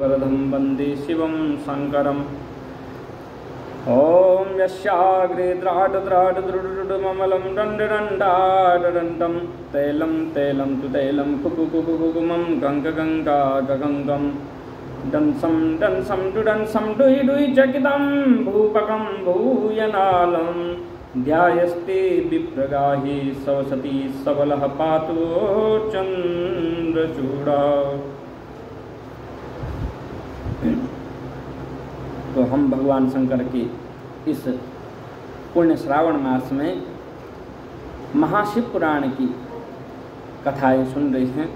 वरदं वन्दे शिवं शङ्करम्। ॐ यस्याग्रे द्राटद्राटद्रुडुडुममलं दण्डदण्डाडदण्डं तैलं तैलं तु तैलं कुकुकुकुकुकुमं गङ्गगङ्गागगङ्गं दंसं दंसं टु दंसं डुयि डुयि चकितं भूपकं भूयनालं ध्यायस्ते विप्रगाहि सवसति सबलः पातु चन्द्रचूडा। तो हम भगवान शंकर की इस पुण्य श्रावण मास में महाशिव पुराण की कथाएं सुन रहे हैं।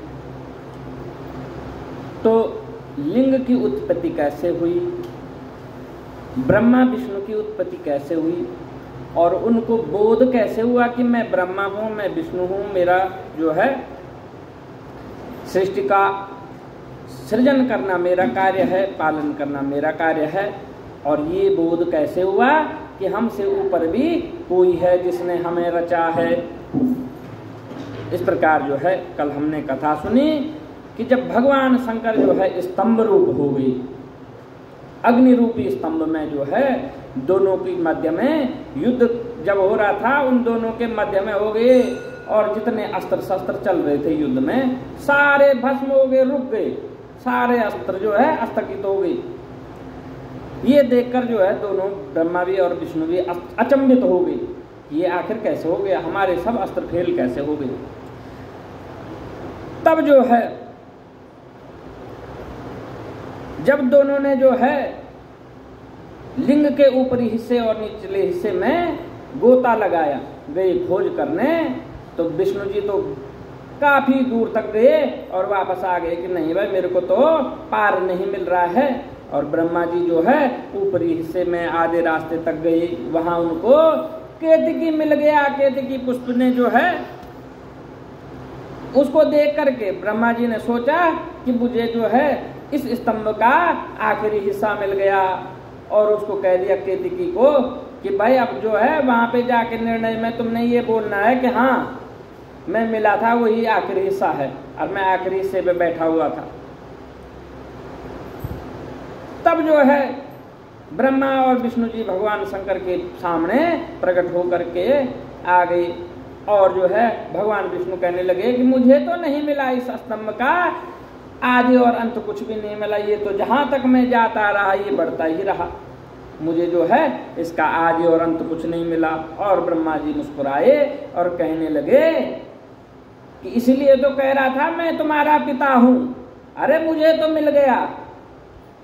तो लिंग की उत्पत्ति कैसे हुई, ब्रह्मा विष्णु की उत्पत्ति कैसे हुई और उनको बोध कैसे हुआ कि मैं ब्रह्मा हूँ, मैं विष्णु हूँ, मेरा जो है सृष्टि का सृजन करना मेरा कार्य है, पालन करना मेरा कार्य है। और ये बोध कैसे हुआ कि हमसे ऊपर भी कोई है जिसने हमें रचा है। इस प्रकार जो है कल हमने कथा सुनी कि जब भगवान शंकर जो है स्तंभ रूप हो गई, अग्नि रूपी स्तंभ में जो है दोनों के मध्य में युद्ध जब हो रहा था, उन दोनों के मध्य में हो गए और जितने अस्त्र शस्त्र चल रहे थे युद्ध में सारे भस्म हो गए, रुक गए, सारे अस्त्र जो है स्थगित हो गई। ये देखकर जो है दोनों ब्रह्मा भी और विष्णु भी अचंभित हो गए, ये आखिर कैसे हो गया, हमारे सब अस्त्र फेल कैसे हो गए। तब जो है जब दोनों ने जो है लिंग के ऊपरी हिस्से और निचले हिस्से में गोता लगाया, गए खोज करने, तो विष्णु जी तो काफी दूर तक गए और वापस आ गए कि नहीं भाई मेरे को तो पार नहीं मिल रहा है। और ब्रह्मा जी जो है ऊपरी हिस्से में आधे रास्ते तक गए, वहां उनको केतकी मिल गया। केतकी पुष्प ने जो है उसको देख करके ब्रह्मा जी ने सोचा कि मुझे जो है इस स्तंभ का आखिरी हिस्सा मिल गया और उसको कह दिया केतकी को कि भाई अब जो है वहां पे जाके निर्णय में तुमने ये बोलना है कि हाँ मैं मिला था वही आखिरी हिस्सा है और मैं आखिरी हिस्से पे बैठा हुआ था। तब जो है ब्रह्मा और विष्णु जी भगवान शंकर के सामने प्रकट होकर के आ गए और जो है भगवान विष्णु कहने लगे कि मुझे तो नहीं मिला इस स्तंभ का आदि और अंत कुछ भी नहीं मिला, ये तो जहां तक मैं जाता रहा ये बढ़ता ही रहा, मुझे जो है इसका आदि और अंत कुछ नहीं मिला। और ब्रह्मा जी मुस्कुराए और कहने लगे कि इसलिए तो कह रहा था मैं तुम्हारा पिता हूं, अरे मुझे तो मिल गया,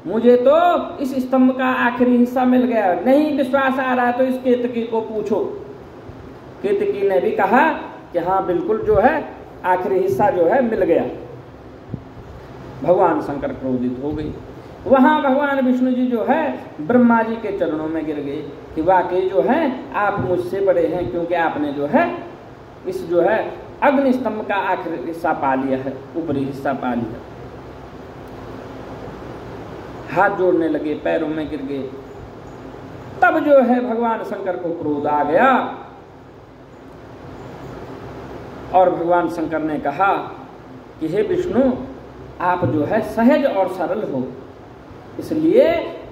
मुझे तो इस स्तंभ का आखिरी हिस्सा मिल गया। नहीं विश्वास आ रहा है तो इस केतकी को पूछो। केतकी ने भी कहा कि हाँ बिल्कुल जो है आखिरी हिस्सा जो है मिल गया। भगवान शंकर क्रोधित हो गए। वहां भगवान विष्णु जी जो है ब्रह्मा जी के चरणों में गिर गए कि वाकई जो है आप मुझसे बड़े हैं, क्योंकि आपने जो है इस जो है अग्नि स्तंभ का आखिरी हिस्सा पा लिया है, ऊपरी हिस्सा पा लिया। हाथ जोड़ने लगे, पैरों में गिर गए। तब जो है भगवान शंकर को क्रोध आ गया और भगवान शंकर ने कहा कि हे विष्णु आप जो है सहज और सरल हो, इसलिए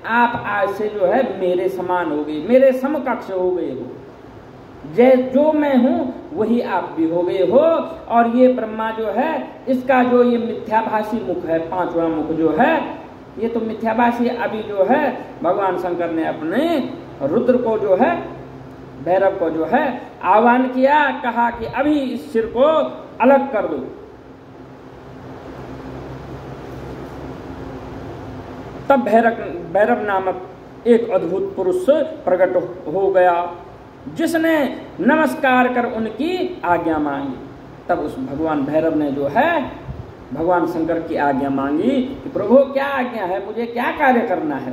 आप आज से जो है मेरे समान हो गए, मेरे समकक्ष हो गए हो, जो मैं हूं वही आप भी हो गए हो। और ये ब्रह्मा जो है इसका जो ये मिथ्याभासी मुख है, पांचवा मुख जो है ये तो मिथ्याभासी। अभी जो है भगवान शंकर ने अपने रुद्र को जो है भैरव को जो है आह्वान किया, कहा कि अभी इस सिर को अलग कर दो। तब भैरव नामक एक अद्भुत पुरुष प्रकट हो गया जिसने नमस्कार कर उनकी आज्ञा मांगी। तब उस भगवान भैरव ने जो है भगवान शंकर की आज्ञा मांगी कि प्रभु क्या आज्ञा है, मुझे क्या कार्य करना है।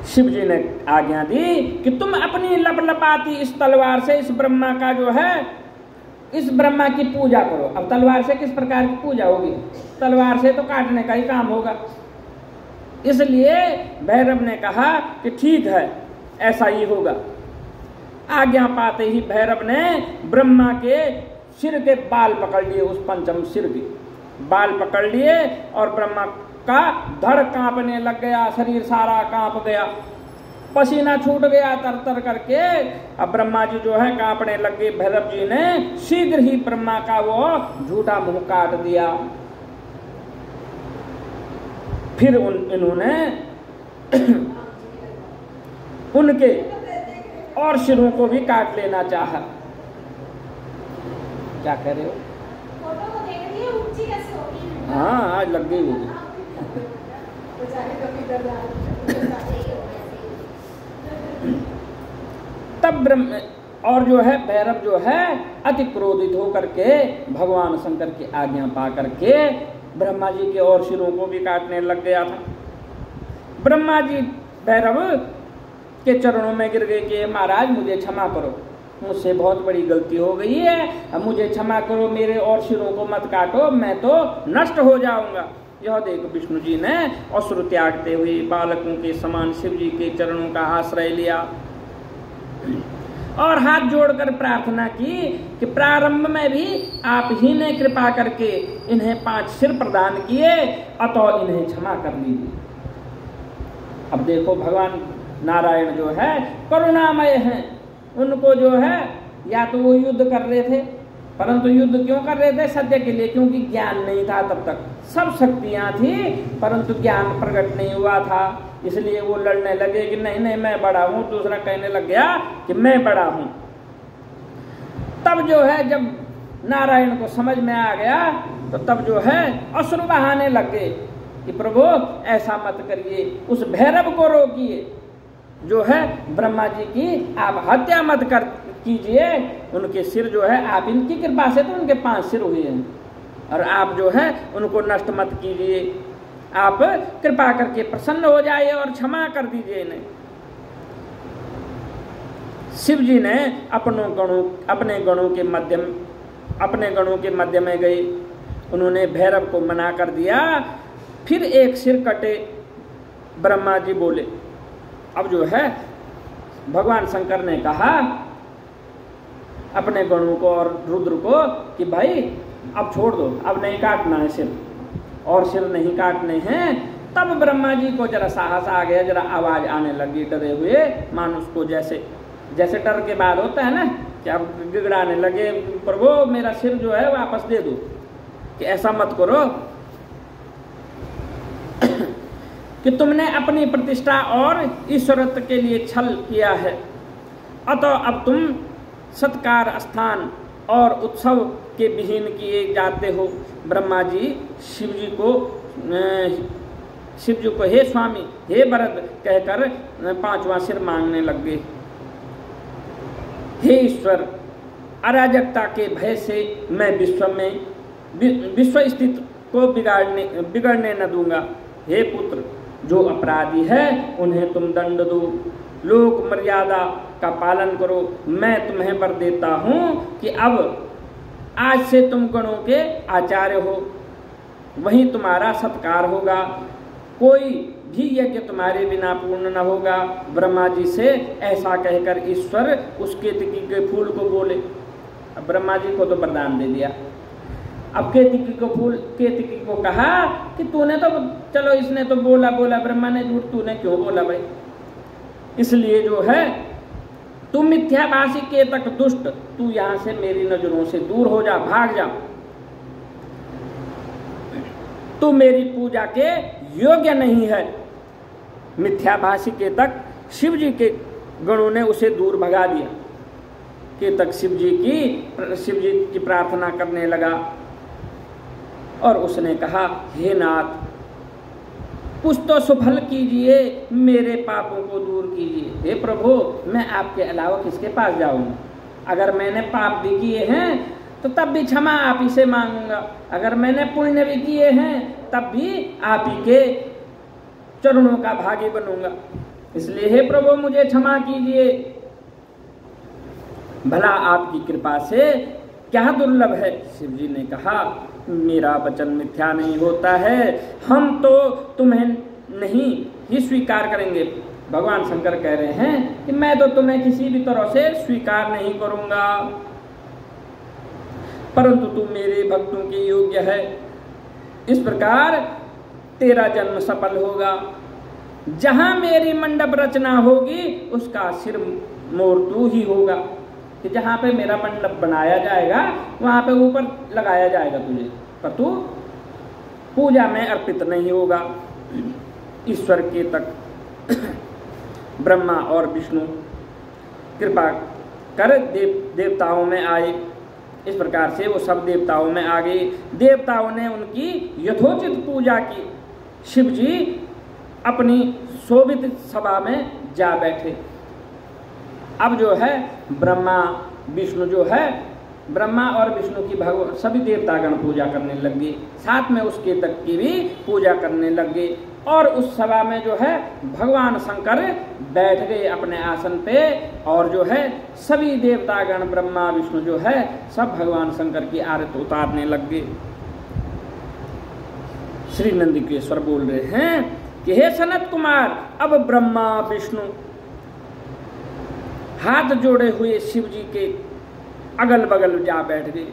शिव जी ने आज्ञा दी कि तुम अपनी लपलपाती इस तलवार से इस ब्रह्मा का जो है इस ब्रह्मा की पूजा करो। अब तलवार से किस प्रकार की पूजा होगी, तलवार से तो काटने का ही काम होगा। इसलिए भैरव ने कहा कि ठीक है ऐसा ही होगा। आज्ञा पाते ही भैरव ने ब्रह्मा के सिर के बाल पकड़ लिए, उस पंचम सिर के बाल पकड़ लिए और ब्रह्मा का धड़ कांपने लग गया, शरीर सारा कांप गया, पसीना छूट गया तर तर करके। अब ब्रह्मा जी जो है कांपने लग गए। भैरव जी ने शीघ्र ही ब्रह्मा का वो झूठा मुंह काट दिया। फिर इन्होंने उनके और सिरों को भी काट लेना चाहा। क्या कह रहे हो? फोटो को देख रही है, ऊंची कैसे होगी? हाँ, आज लग गई होगी। तब ब्रह्म और जो है भैरव जो है अति क्रोधित होकर के भगवान शंकर की आज्ञा पा करके ब्रह्मा जी के और सिरों को भी काटने लग गया था। ब्रह्मा जी भैरव के चरणों में गिर गए कि महाराज मुझे क्षमा करो, मुझसे बहुत बड़ी गलती हो गई है, अब मुझे क्षमा करो, मेरे और सिरों को मत काटो, मैं तो नष्ट हो जाऊंगा। यह देखो विष्णु जी ने असुर त्यागते हुए बालकों के समान शिव जी के चरणों का आश्रय लिया और हाथ जोड़कर प्रार्थना की कि प्रारंभ में भी आप ही ने कृपा करके इन्हें 5 सिर प्रदान किए, अतः इन्हें क्षमा कर लीजिए। अब देखो भगवान नारायण जो है करुणामय हैं, उनको जो है या तो वो युद्ध कर रहे थे, परंतु युद्ध क्यों कर रहे थे? सत्य के लिए, क्योंकि ज्ञान नहीं था तब तक। सब शक्तियां थी परंतु ज्ञान प्रकट नहीं हुआ था, इसलिए वो लड़ने लगे कि नहीं नहीं मैं बड़ा हूं। दूसरा कहने लग गया कि मैं बड़ा हूं। तब जो है जब नारायण को समझ में आ गया तो तब जो है असुर बहाने लग गए कि प्रभु ऐसा मत करिए, उस भैरव को रोकिए, जो है ब्रह्मा जी की आप हत्या मत कर कीजिए, उनके सिर जो है आप इनकी कृपा से तो उनके 5 सिर हुए हैं और आप जो है उनको नष्ट मत कीजिए, आप कृपा करके प्रसन्न हो जाइए और क्षमा कर दीजिए इन्हें। शिव जी ने अपने गणों के मध्य में गए, उन्होंने भैरव को मना कर दिया। फिर एक सिर कटे। ब्रह्मा जी बोले, अब जो है भगवान शंकर ने कहा अपने गणों को और रुद्र को कि भाई अब छोड़ दो, अब नहीं काटना है सिर, और सिर नहीं काटने हैं। तब ब्रह्मा जी को जरा साहस आ गया, जरा आवाज आने लगी डरे हुए, मानुष को जैसे जैसे डर के बाद होता है ना कि अब गिड़गिड़ाने लगे, प्रभु मेरा सिर जो है वापस दे दो, कि ऐसा मत करो कि तुमने अपनी प्रतिष्ठा और ईश्वरत्व के लिए छल किया है, अतः अब तुम सत्कार स्थान और उत्सव के विहीन किए जाते हो। ब्रह्मा जी शिव जी को हे स्वामी हे वरद कहकर 5वां सिर मांगने लग गए। हे ईश्वर, अराजकता के भय से मैं विश्व स्थिति को बिगड़ने न दूंगा। हे पुत्र, जो अपराधी है उन्हें तुम दंड दो, लोक मर्यादा का पालन करो। मैं तुम्हें वर देता हूँ कि अब आज से तुम गणों के आचार्य हो, वहीं तुम्हारा सत्कार होगा, कोई भी यज्ञ तुम्हारे बिना पूर्ण न होगा। ब्रह्मा जी से ऐसा कहकर ईश्वर उस केतकी के फूल को बोले। अब ब्रह्मा जी को तो वरदान दे दिया। अब केतकी को कहा कि तूने तो चलो, इसने तो बोला ब्रह्मा ने झूठ, तूने क्यों बोला भाई? इसलिए जो है तू मिथ्याभाषी केतक दुष्ट, तू यहां से मेरी नजरों से दूर हो जा, भाग जा, तू मेरी पूजा के योग्य नहीं है। मिथ्याभाषी केतक शिव जी के गणों ने उसे दूर भगा दिया। केतक शिव जी की प्रार्थना करने लगा और उसने कहा, हे नाथ, कुछ तो सुफल कीजिए, मेरे पापों को दूर कीजिए। हे प्रभु, मैं आपके अलावा किसके पास जाऊंगा? अगर मैंने पाप भी किए हैं तो तब भी क्षमा आप ही से मांगूंगा, अगर मैंने पुण्य भी किए हैं तब भी आप ही के चरणों का भागी बनूंगा। इसलिए हे प्रभु मुझे क्षमा कीजिए। भला आपकी कृपा से क्या दुर्लभ है? शिव जी ने कहा, मेरा वचन मिथ्या नहीं होता है, हम तो तुम्हें नहीं ही स्वीकार करेंगे। भगवान शंकर कह रहे हैं कि मैं तो तुम्हें किसी भी तरह से स्वीकार नहीं करूंगा, परंतु तू मेरे भक्तों के योग्य है। इस प्रकार तेरा जन्म सफल होगा। जहां मेरी मंडप रचना होगी उसका सिर मोर तू ही होगा। कि जहां पे मेरा मंडप बनाया जाएगा वहां पे ऊपर लगाया जाएगा तुझे, पर तू पूजा में अर्पित नहीं होगा। ईश्वर के तक ब्रह्मा और विष्णु कृपा कर देवताओं में आए। इस प्रकार से वो सब देवताओं में आ गए। देवताओं ने उनकी यथोचित पूजा की। शिव जी अपनी शोभित सभा में जा बैठे। अब जो है ब्रह्मा विष्णु जो है, ब्रह्मा और विष्णु की भगवान सभी देवतागण पूजा करने लग गए, साथ में उसके तक की भी पूजा करने लग गए। और उस सभा में जो है भगवान शंकर बैठ गए अपने आसन पे, और जो है सभी देवतागण ब्रह्मा विष्णु जो है सब भगवान शंकर की आरती उतारने लग गए। श्री नंदिकेश्वर बोल रहे हैं कि हे सनत कुमार, अब ब्रह्मा विष्णु हाथ जोड़े हुए शिव जी के अगल बगल जा बैठ गए।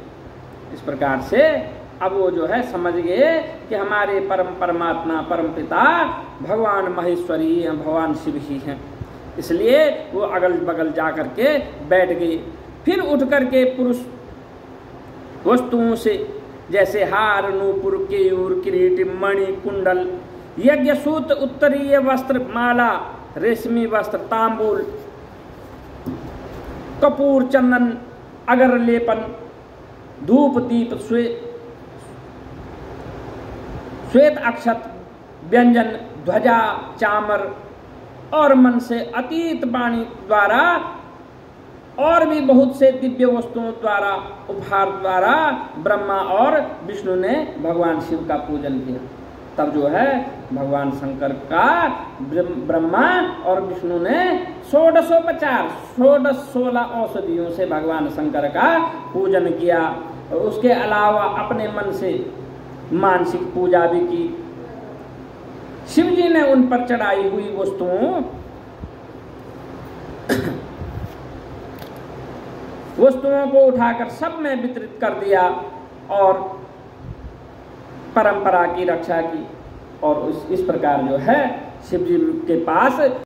इस प्रकार से अब वो जो है समझ गए कि हमारे परम परमात्मा परम पिता भगवान महेश्वरी हैं, भगवान शिव ही हैं। इसलिए वो अगल बगल जा करके बैठ गए। फिर उठ करके पुरुष वस्तुओं से जैसे हार, नूपुर, केयूर, किरीट, मणि, कुंडल, यज्ञ सूत, उत्तरीय वस्त्र, माला, रेशमी वस्त्र, तांबूल, कपूर, चंदन, अगर लेपन, धूप, दीप, श्वेत अक्षत, व्यंजन, ध्वजा, चामर और मन से अतीत वाणी द्वारा और भी बहुत से दिव्य वस्तुओं द्वारा उपहार द्वारा ब्रह्मा और विष्णु ने भगवान शिव का पूजन किया। तब जो है भगवान शंकर का ब्रह्मा और विष्णु ने 16 औषधियों से भगवान शंकर का पूजन किया। और उसके अलावा अपने मन से मानसिक पूजा भी की। शिव जी ने उन पर चढ़ाई हुई वस्तुओं को उठाकर सब में वितरित कर दिया और परंपरा की रक्षा की। और इस प्रकार जो है शिव जी के पास